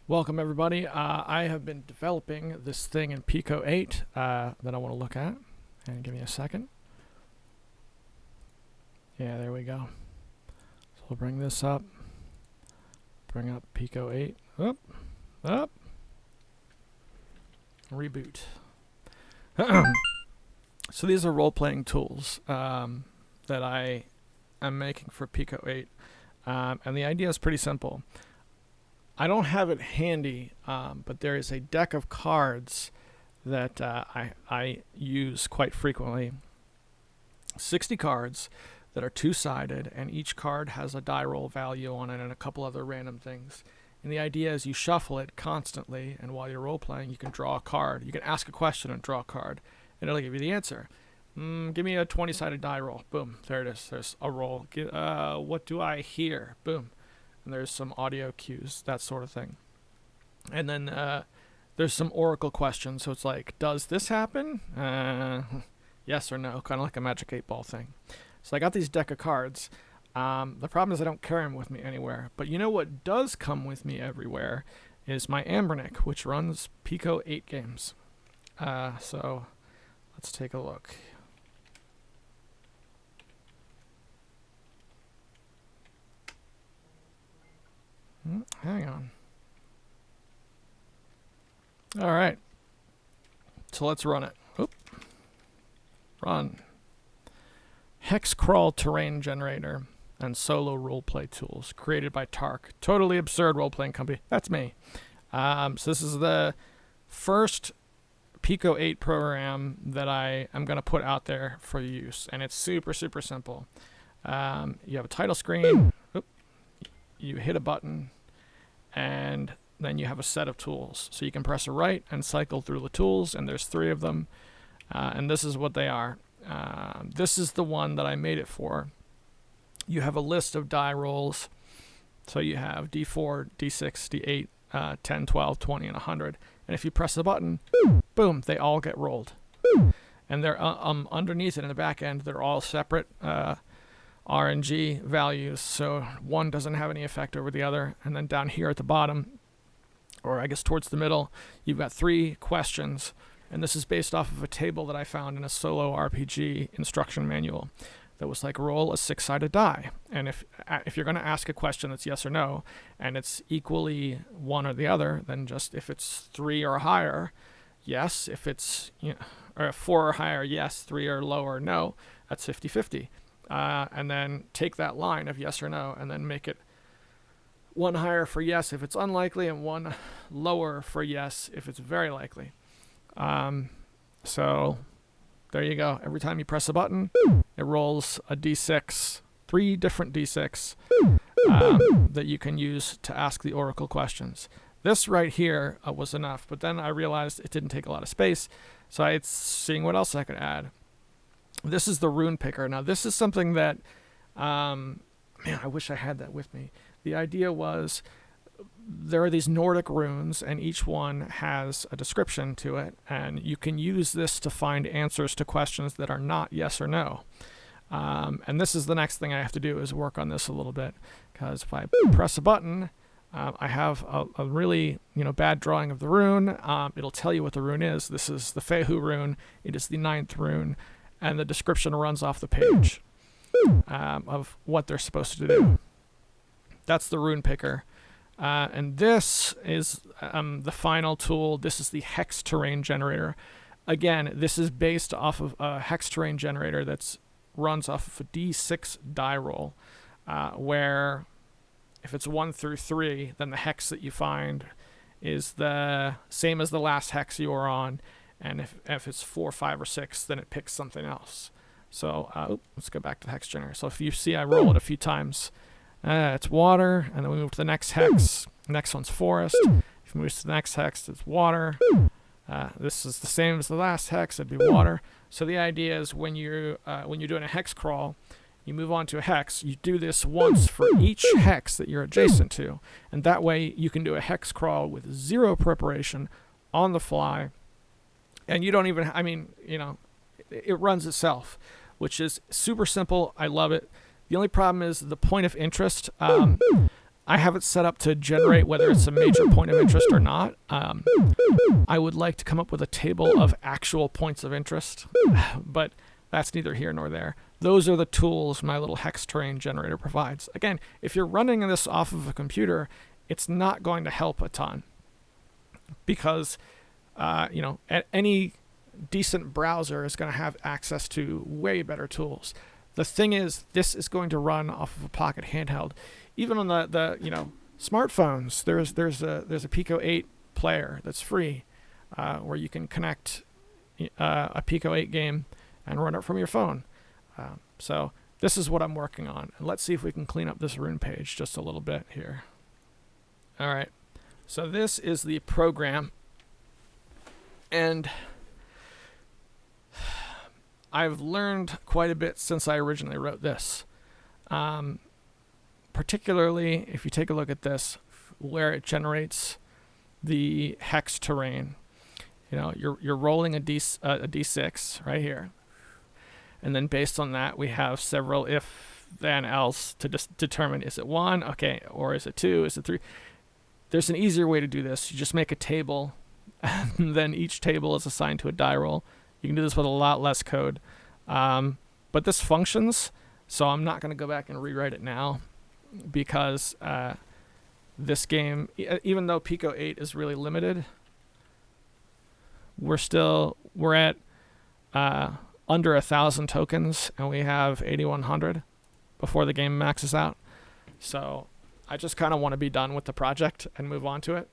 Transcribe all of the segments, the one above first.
Welcome everybody. I have been developing this thing in Pico 8 that I want to look at. And give me a second. Yeah, there we go. So we'll bring this up. Bring up Pico 8. Up. Reboot. So these are role-playing tools that I am making for Pico 8. And the idea is pretty simple. I don't have it handy, but there is a deck of cards that I use quite frequently. 60 cards that are two-sided, and each card has a die roll value on it and a couple other random things. And the idea is you shuffle it constantly, and while you're role-playing, you can draw a card. You can ask a question and draw a card, and it'll give you the answer. Give me a 20-sided die roll. Boom, there it is. There's a roll. What do I hear? Boom. And there's some audio cues, that sort of thing. And then there's some oracle questions. So it's like, does this happen? Yes or no, kind of like a Magic 8-Ball thing. So I got these deck of cards. The problem is I don't carry them with me anywhere. But you know what does come with me everywhere is my Ambernick, which runs Pico 8 games. So let's take a look. Hang on. All right. So let's run it. Run. Hex crawl terrain generator and solo roleplay tools created by Tark. Totally absurd roleplaying company. That's me. So this is the first Pico 8 program that I am going to put out there for use. And it's super, super simple. You have a title screen. You hit a button. And then you have a set of tools. So you can press a right and cycle through the tools, and there's 3 of them. And this is what they are. This is the one that I made it for. You have a list of die rolls. So you have D4, D6, D8, 10, 12, 20, and 100. And if you press the button, boom, they all get rolled. And they're underneath it in the back end, they're all separate RNG values, so one doesn't have any effect over the other. And then down here at the bottom, or I guess towards the middle, you've got 3 questions, and this is based off of a table that I found in a solo RPG instruction manual that was like, roll a 6-sided die, and if you're going to ask a question that's yes or no, and it's equally one or the other, then just if it's 3 or higher, yes. If it's or 4 or higher, yes. 3 or lower, no. That's 50-50. And then take that line of yes or no and then make it 1 higher for yes if it's unlikely and 1 lower for yes if it's very likely. So there you go. Every time you press a button, it rolls a D6, 3 different D6 that you can use to ask the oracle questions. This right here was enough, but then I realized it didn't take a lot of space, so it's seeing what else I could add. This is the rune picker. Now this is something that, man, I wish I had that with me. The idea was there are these Nordic runes and each one has a description to it, and you can use this to find answers to questions that are not yes or no. And this is the next thing I have to do, is work on this a little bit, because if I press a button, I have a really bad drawing of the rune. It'll tell you what the rune is. This is the Fehu rune. It is the 9th rune. And the description runs off the page of what they're supposed to do. That's the rune picker. And this is the final tool. This is the hex terrain generator. Again, this is based off of a hex terrain generator that runs off of a D6 die roll, where if it's 1 through 3, then the hex that you find is the same as the last hex you were on. And if it's 4, 5, or 6, then it picks something else. So let's go back to the hex generator. So if you see I roll it a few times, it's water, and then we move to the next hex. The next one's forest. If you move to the next hex, it's water. This is the same as the last hex. It'd be water. So the idea is when you're doing a hex crawl, you move on to a hex. You do this once for each hex that you're adjacent to, and that way you can do a hex crawl with 0 preparation on the fly. And you don't even, it runs itself, which is super simple. I love it. The only problem is the point of interest. I have it set up to generate whether it's a major point of interest or not. I would like to come up with a table of actual points of interest, but that's neither here nor there. Those are the tools my little hex terrain generator provides. Again, if you're running this off of a computer, it's not going to help a ton because, any decent browser is going to have access to way better tools. The thing is, this is going to run off of a pocket handheld. Even on the smartphones, there's a Pico 8 player that's free, where you can connect a Pico 8 game and run it from your phone. So this is what I'm working on. And let's see if we can clean up this rune page just a little bit here. All right. So this is the program. And I've learned quite a bit since I originally wrote this. Particularly if you take a look at this, where it generates the hex terrain. You're rolling a D6 right here. And then based on that, we have several if, then, else to determine, is it 1? Okay. Or is it 2? Is it 3? There's an easier way to do this. You just make a table, and then each table is assigned to a die roll. You can do this with a lot less code. But this functions, so I'm not going to go back and rewrite it now because this game, even though Pico 8 is really limited, we're at under 1,000 tokens, and we have 8,100 before the game maxes out. So I just kind of want to be done with the project and move on to it.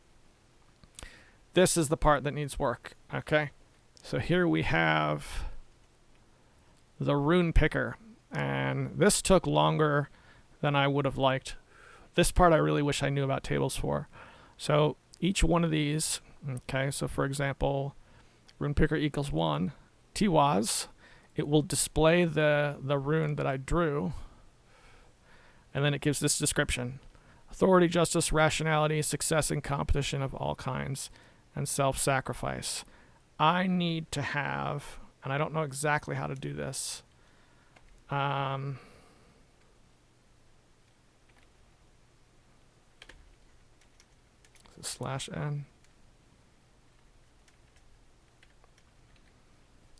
This is the part that needs work. Okay. So here we have the rune picker, and this took longer than I would have liked. This part I really wish I knew about tables for. So each one of these, okay, so for example, rune picker equals 1, TWAS, it will display the rune that I drew, and then it gives this description: authority, justice, rationality, success and competition of all kinds, and self-sacrifice. I need to have, and I don't know exactly how to do this. /n.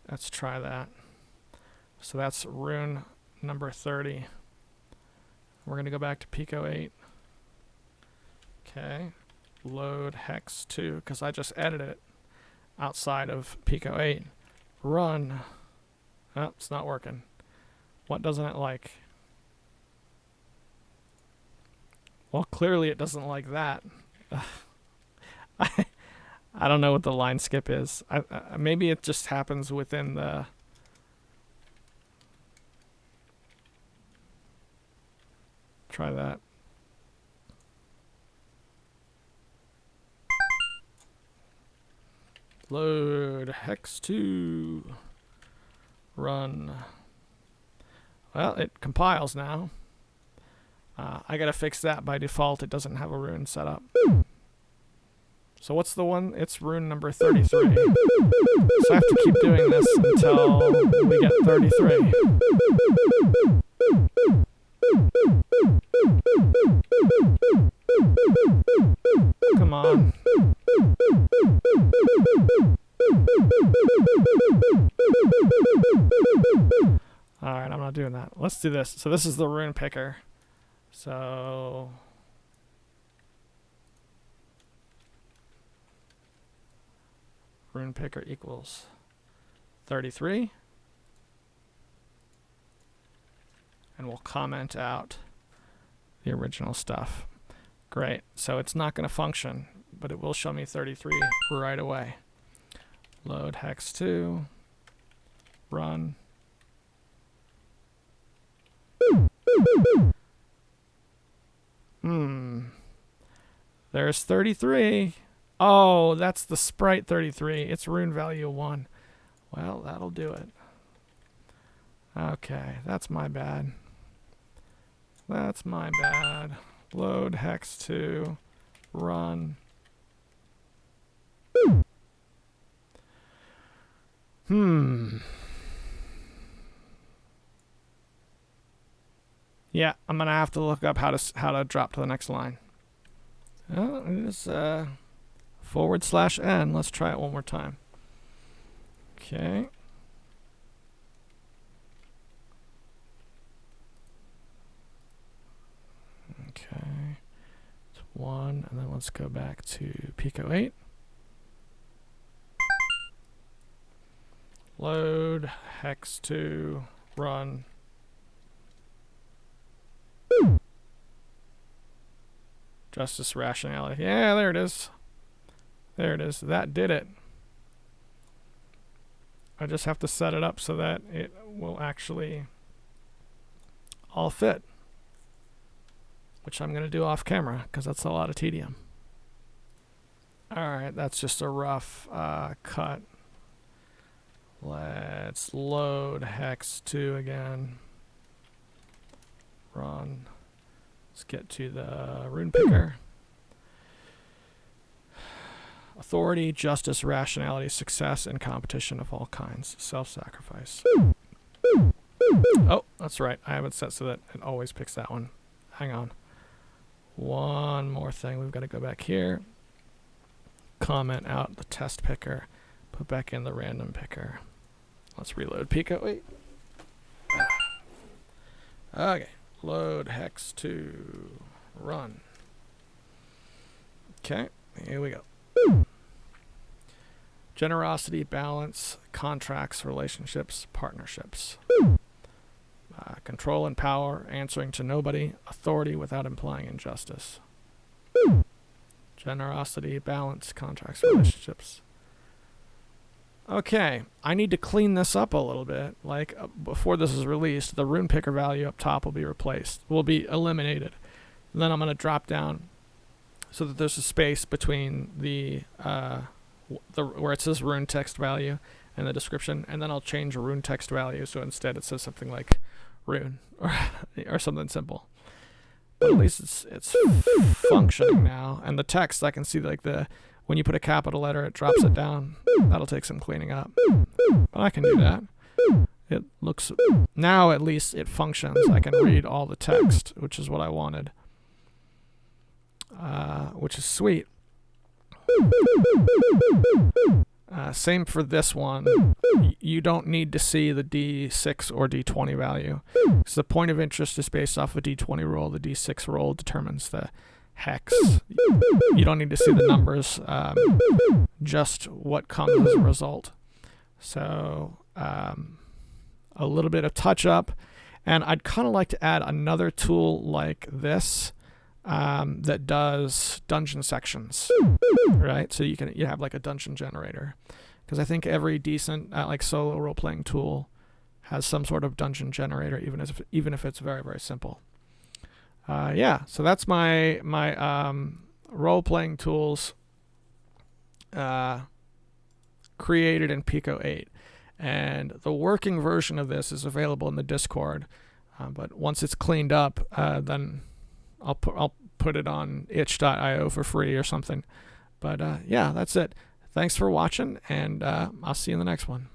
Let's try that. So that's rune number 30. We're going to go back to Pico 8. Okay. Load hex 2, because I just edited it outside of Pico 8. Run. Oh, it's not working. What doesn't it like? Well, clearly it doesn't like that. I don't know what the line skip is. Maybe it just happens within the... Try that. Load hex 2. Run. Well, it compiles now. I gotta fix that. By default, it doesn't have a rune set up. So what's the one? It's rune number 33. So I have to keep doing this until we get 33. Come on. Alright, I'm not doing that. Let's do this. So this is the rune picker. So... rune picker equals 33. And we'll comment out the original stuff. Great. So it's not going to function, but it will show me 33 right away. Load hex 2. Run. There's 33. Oh, that's the sprite 33. It's rune value 1. Well, that'll do it. Okay, that's my bad. That's my bad. Load hex 2. Run. Yeah, I'm gonna have to look up how to drop to the next line. Well, it is /n. Let's try it one more time. Okay. Okay. It's 1, and then let's go back to Pico 8. Load, hex 2, run. Justice rationality. Yeah, there it is. There it is. That did it. I just have to set it up so that it will actually all fit, which I'm going to do off camera because that's a lot of tedium. Alright, that's just a rough cut. Let's load hex 2 again. Run. Let's get to the rune picker. Authority, justice, rationality, success, and competition of all kinds. Self-sacrifice. Oh, that's right. I have it set so that it always picks that one. Hang on. One more thing. We've got to go back here. Comment out the test picker. Put back in the random picker. Let's reload Pico. Wait. Okay. Load hex 2. Run. Okay. Here we go. Generosity, balance, contracts, relationships, partnerships. Control and power, answering to nobody, authority without implying injustice. Generosity, balance, contracts, relationships. Okay, I need to clean this up a little bit. Like, before this is released, the rune picker value up top will be replaced, will be eliminated. And then I'm going to drop down so that there's a space between the where it says rune text value and the description, and then I'll change a rune text value so instead it says something like rune or something simple. But at least it's functioning now, and the text I can see, like, when you put a capital letter it drops it down. That'll take some cleaning up, but I can do that. It looks, now at least it functions. I can read all the text, which is what I wanted, which is sweet. Same for this one. You don't need to see the D6 or D20 value, because the point of interest is based off a D20 roll. The D6 roll determines the hex. You don't need to see the numbers, just what comes as a result. So a little bit of touch up, and I'd kind of like to add another tool like this that does dungeon sections, right? So you have like a dungeon generator, because I think every decent like solo role-playing tool has some sort of dungeon generator, even if it's very, very simple. Yeah, so that's my role-playing tools created in Pico 8, and the working version of this is available in the Discord. But once it's cleaned up, then I'll put it on itch.io for free or something. But yeah, that's it. Thanks for watching, and I'll see you in the next one.